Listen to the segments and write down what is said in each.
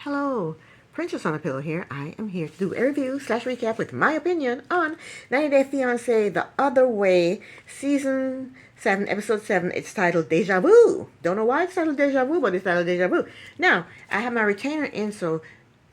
Hello, Princess on a Pillow here. I am here to do a review / recap with my opinion on 90 Day Fiance The Other Way, Season 7, Episode 7. It's titled Deja Vu. Don't know why it's titled Deja Vu, but it's titled Deja Vu. Now, I have my retainer in, so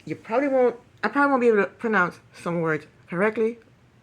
I probably won't be able to pronounce some words correctly,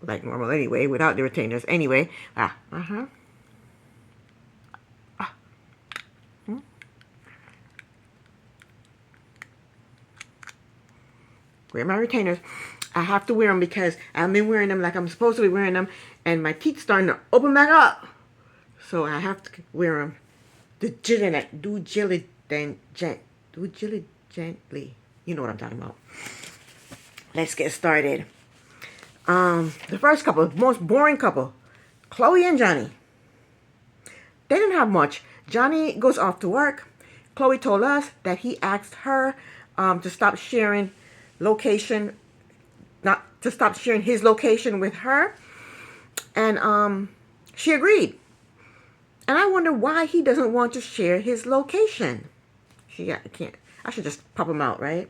like normal anyway, without the retainers anyway. Wear my retainers. I have to wear them because I've been wearing them like I'm supposed to be wearing them, and my teeth starting to open back up. So I have to wear them. Do gently. You know what I'm talking about. Let's get started. The first couple, most boring couple, Chloe and Johnny. They didn't have much. Johnny goes off to work. Chloe told us that he asked her to stop sharing location, not to stop sharing his location with her, and she agreed. And I wonder why he doesn't want to share his location. I should just pop him out, right?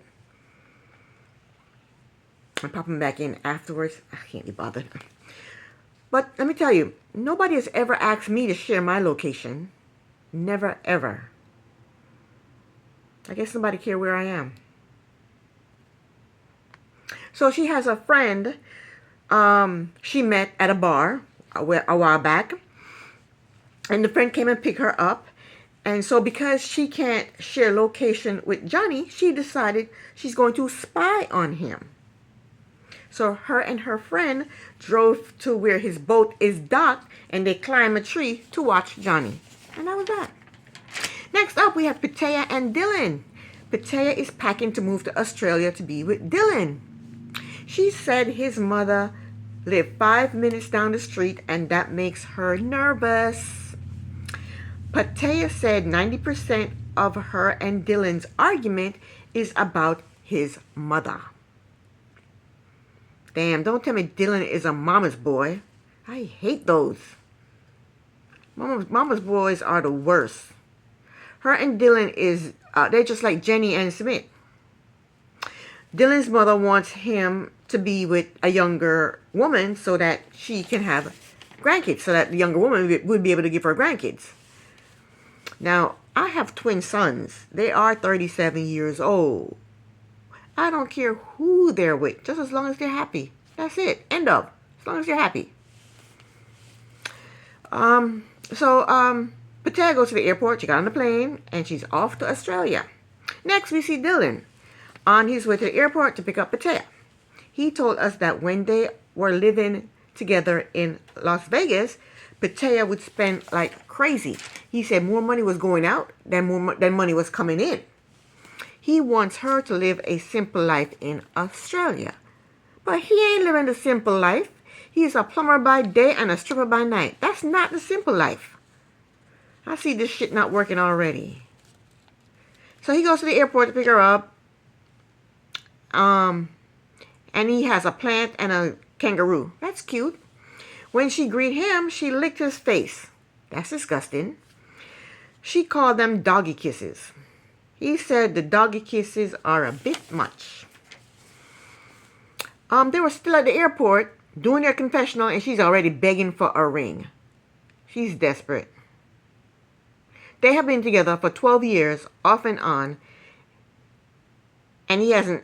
And pop him back in afterwards. I can't be bothered. But let me tell you, nobody has ever asked me to share my location. Never, ever. I guess nobody cares where I am. So she has a friend she met at a bar a while back. And the friend came and picked her up. And so because she can't share location with Johnny, she decided she's going to spy on him. So her and her friend drove to where his boat is docked, and they climbed a tree to watch Johnny. And that was that. Next up, we have Pattaya and Dylan. Pattaya is packing to move to Australia to be with Dylan. She said his mother lived 5 minutes down the street, and that makes her nervous. Pattaya said 90% of her and Dylan's argument is about his mother. Damn, don't tell me Dylan is a mama's boy. I hate those. Mama's boys are the worst. Her and Dylan they're just like Jenny and Smith. Dylan's mother wants him to be with a younger woman so that she can have grandkids, so that the younger woman would be able to give her grandkids. Now, I have twin sons. They are 37 years old. I don't care who they're with, just as long as they're happy. That's it. End of. As long as you're happy. Pattaya goes to the airport. She got on the plane, and she's off to Australia. Next, we see Dylan on his way to the airport to pick up Pattaya. He told us that when they were living together in Las Vegas, Pattaya would spend like crazy. He said more money was going out than money was coming in. He wants her to live a simple life in Australia. But he ain't living the simple life. He's a plumber by day and a stripper by night. That's not the simple life. I see this shit not working already. So he goes to the airport to pick her up. And he has a plant and a kangaroo. That's cute. When she greeted him, she licked his face. That's disgusting. She called them doggy kisses. He said the doggy kisses are a bit much. They were still at the airport doing their confessional, and she's already begging for a ring. She's desperate. They have been together for 12 years, off and on, and he hasn't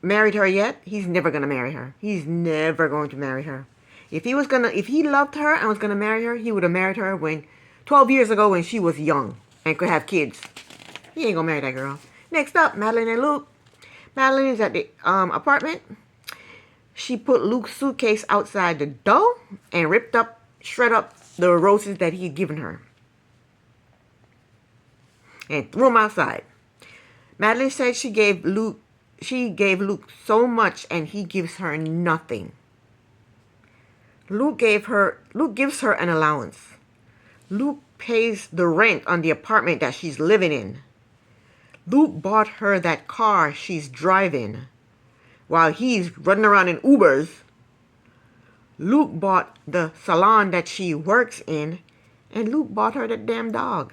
married her yet. He's never going to marry her. He's never going to marry her. If he loved her and was going to marry her, he would have married her 12 years ago when she was young and could have kids. He ain't gonna marry that girl. Next up, Madeline and Luke. Madeline is at the apartment. She put Luke's suitcase outside the door and shred up the roses that he had given her. And threw them outside. Madeline said she gave Luke so much and he gives her nothing. Luke gives her an allowance. Luke pays the rent on the apartment that she's living in. Luke bought her that car she's driving while he's running around in Ubers. Luke bought the salon that she works in, and Luke bought her that damn dog.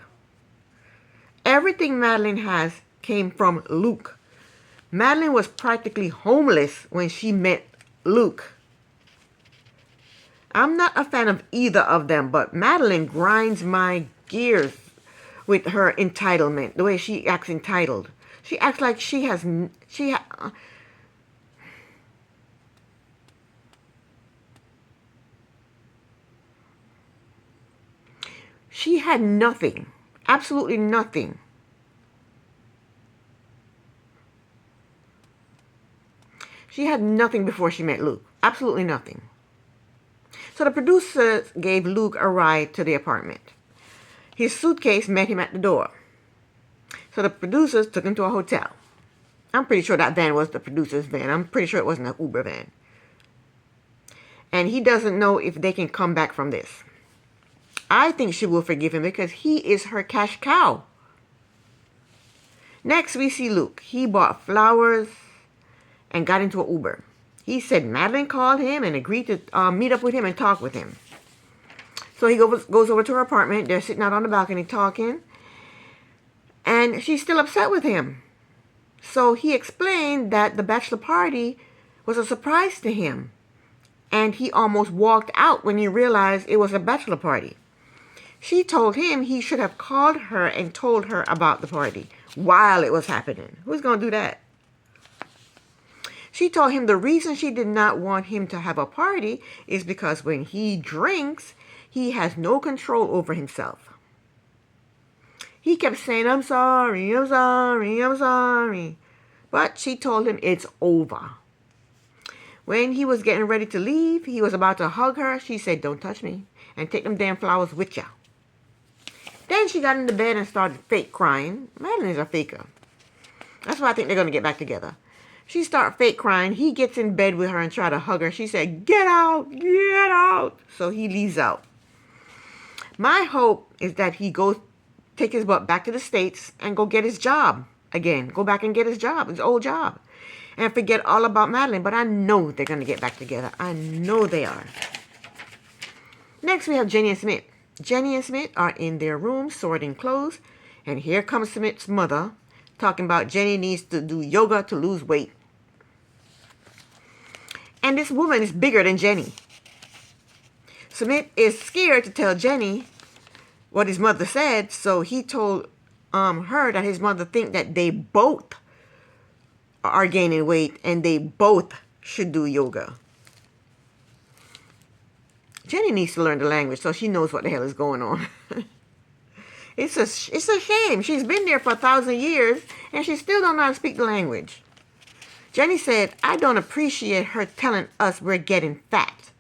Everything Madeline has came from Luke. Madeline was practically homeless when she met Luke. I'm not a fan of either of them, but Madeline grinds my gears with her entitlement, the way she acts entitled. She acts like she had nothing, absolutely nothing. She had nothing before she met Luke, absolutely nothing. So the producer gave Luke a ride to the apartment. His suitcase met him at the door. So the producers took him to a hotel. I'm pretty sure that van was the producer's van. I'm pretty sure it wasn't an Uber van. And he doesn't know if they can come back from this. I think she will forgive him because he is her cash cow. Next, we see Luke. He bought flowers and got into an Uber. He said Madeline called him and agreed to meet up with him and talk with him. So he goes over to her apartment. They're sitting out on the balcony talking. And she's still upset with him. So he explained that the bachelor party was a surprise to him. And he almost walked out when he realized it was a bachelor party. She told him he should have called her and told her about the party while it was happening. Who's going to do that? She told him the reason she did not want him to have a party is because when he drinks, he has no control over himself. He kept saying, I'm sorry, I'm sorry, I'm sorry. But she told him it's over. When he was getting ready to leave, he was about to hug her. She said, don't touch me and take them damn flowers with ya. Then she got into bed and started fake crying. Madeline is a faker. That's why I think they're going to get back together. She started fake crying. He gets in bed with her and tried to hug her. She said, get out, get out. So he leaves out. My hope is that he goes, take his butt back to the States and go get his job again. Go back and get his job, his old job. And forget all about Madeline. But I know they're going to get back together. I know they are. Next, we have Jenny and Smith. Jenny and Smith are in their room sorting clothes. And here comes Smith's mother talking about Jenny needs to do yoga to lose weight. And this woman is bigger than Jenny. Smith is scared to tell Jenny what his mother said, so he told her that his mother think that they both are gaining weight and they both should do yoga. Jenny needs to learn the language so she knows what the hell is going on. It's a shame. She's been there for 1,000 years and she still don't know how to speak the language. Jenny said, I don't appreciate her telling us we're getting fat.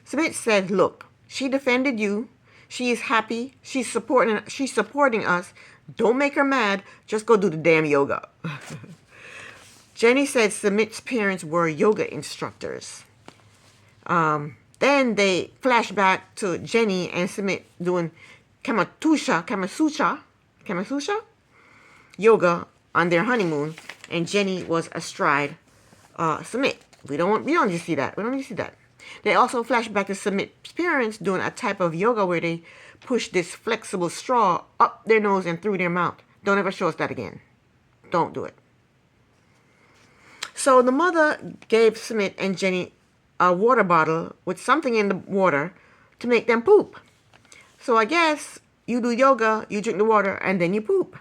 Smith said, look, she defended you. She is happy. She's supporting us. Don't make her mad. Just go do the damn yoga. Jenny said Smith's parents were yoga instructors. Then they flash back to Jenny and Smith doing Kama-sutra yoga on their honeymoon, and Jenny was astride Smith. We don't just see that. We don't just see that. They also flash back to Smith's parents doing a type of yoga where they push this flexible straw up their nose and through their mouth. Don't ever show us that again. Don't do it. So the mother gave Smith and Jenny a water bottle with something in the water to make them poop. So I guess you do yoga, you drink the water, and then you poop.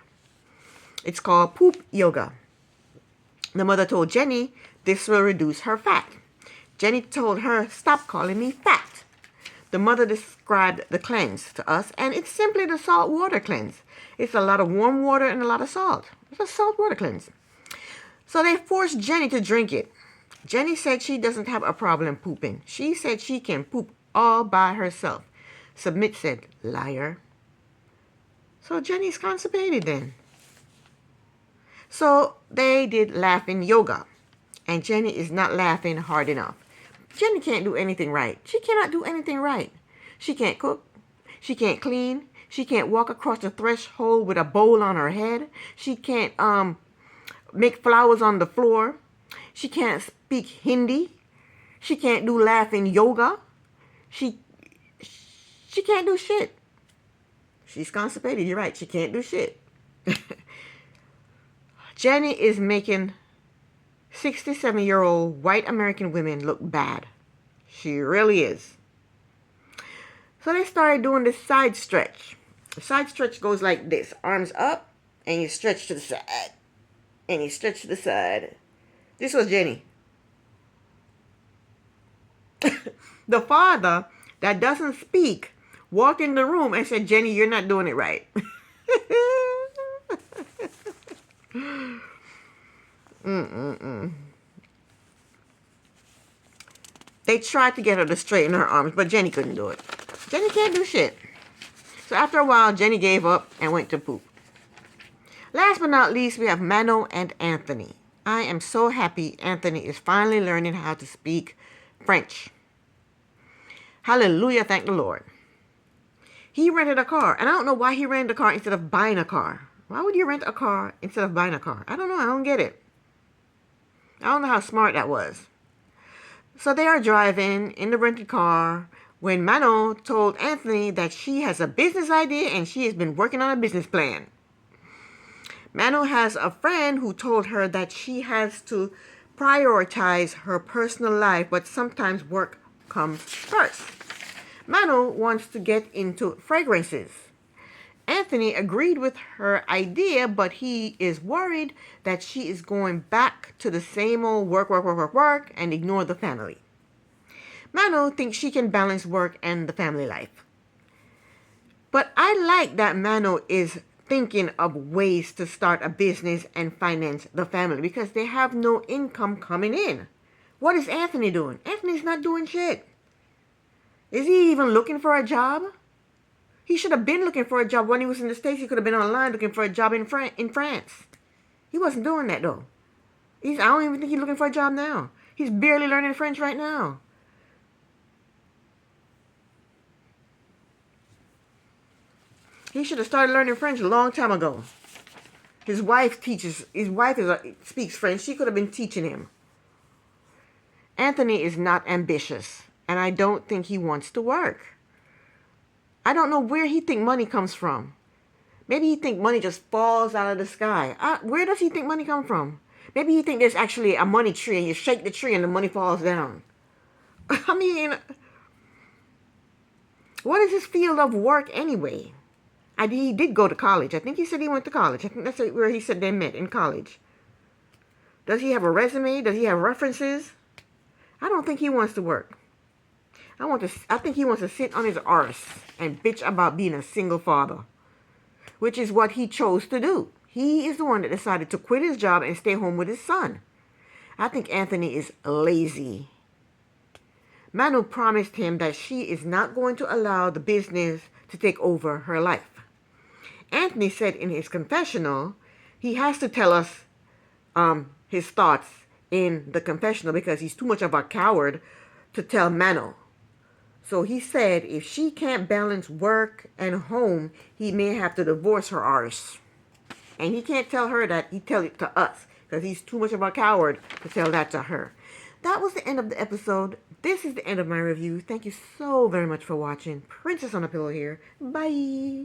It's called poop yoga. The mother told Jenny this will reduce her fat. Jenny told her, stop calling me fat. The mother described the cleanse to us, and it's simply the salt water cleanse. It's a lot of warm water and a lot of salt. It's a salt water cleanse. So they forced Jenny to drink it. Jenny said she doesn't have a problem pooping. She said she can poop all by herself. Smith said, liar. So Jenny's constipated then. So they did laughing yoga. And Jenny is not laughing hard enough. Jenny can't do anything right. She cannot do anything right. She can't cook. She can't clean. She can't walk across the threshold with a bowl on her head. She can't make flowers on the floor. She can't speak Hindi. She can't do laughing yoga. She can't do shit. She's constipated. You're right. She can't do shit. Jenny is making 67-year-old white American women look bad. She really is. So they started doing this side stretch. The side stretch goes like this. Arms up, and you stretch to the side. And you stretch to the side. This was Jenny. The father that doesn't speak walked in the room and said, Jenny, you're not doing it right. They tried to get her to straighten her arms, but Jenny couldn't do it. Jenny can't do shit. So after a while, Jenny gave up and went to poop. Last but not least, we have Mano and Anthony. I am so happy Anthony is finally learning how to speak French. Hallelujah, thank the Lord. He rented a car, and I don't know why he rented a car instead of buying a car. Why would you rent a car instead of buying a car? I don't know, I don't get it. I don't know how smart that was. So they are driving in the rented car when Mano told Anthony that she has a business idea and she has been working on a business plan. Mano has a friend who told her that she has to prioritize her personal life, but sometimes work comes first. Mano wants to get into fragrances. Anthony agreed with her idea, but he is worried that she is going back to the same old work, and ignore the family. Mano thinks she can balance work and the family life. But I like that Mano is thinking of ways to start a business and finance the family because they have no income coming in. What is Anthony doing? Anthony's not doing shit. Is he even looking for a job? He should have been looking for a job when he was in the States. He could have been online looking for a job in France. He wasn't doing that though. I don't even think he's looking for a job now. He's barely learning French right now. He should have started learning French a long time ago. His wife speaks French. She could have been teaching him. Anthony is not ambitious, and I don't think he wants to work. I don't know where he think money comes from. Maybe he think money just falls out of the sky. Where does he think money come from? Maybe he think there's actually a money tree and you shake the tree and the money falls down. I mean, what is his field of work anyway? He did go to college. I think he said he went to college. I think that's where he said they met, in college. Does he have a resume? Does he have references? I don't think he wants to work. I think he wants to sit on his arse and bitch about being a single father, which is what he chose to do. He is the one that decided to quit his job and stay home with his son. I think Anthony is lazy. Manu promised him that she is not going to allow the business to take over her life. Anthony said in his confessional, he has to tell us his thoughts in the confessional because he's too much of a coward to tell Manu. So he said if she can't balance work and home, he may have to divorce her arse. And he can't tell her that, he tell it to us because he's too much of a coward to tell that to her. That was the end of the episode. This is the end of my review. Thank you so very much for watching. Princess on a Pillow here. Bye.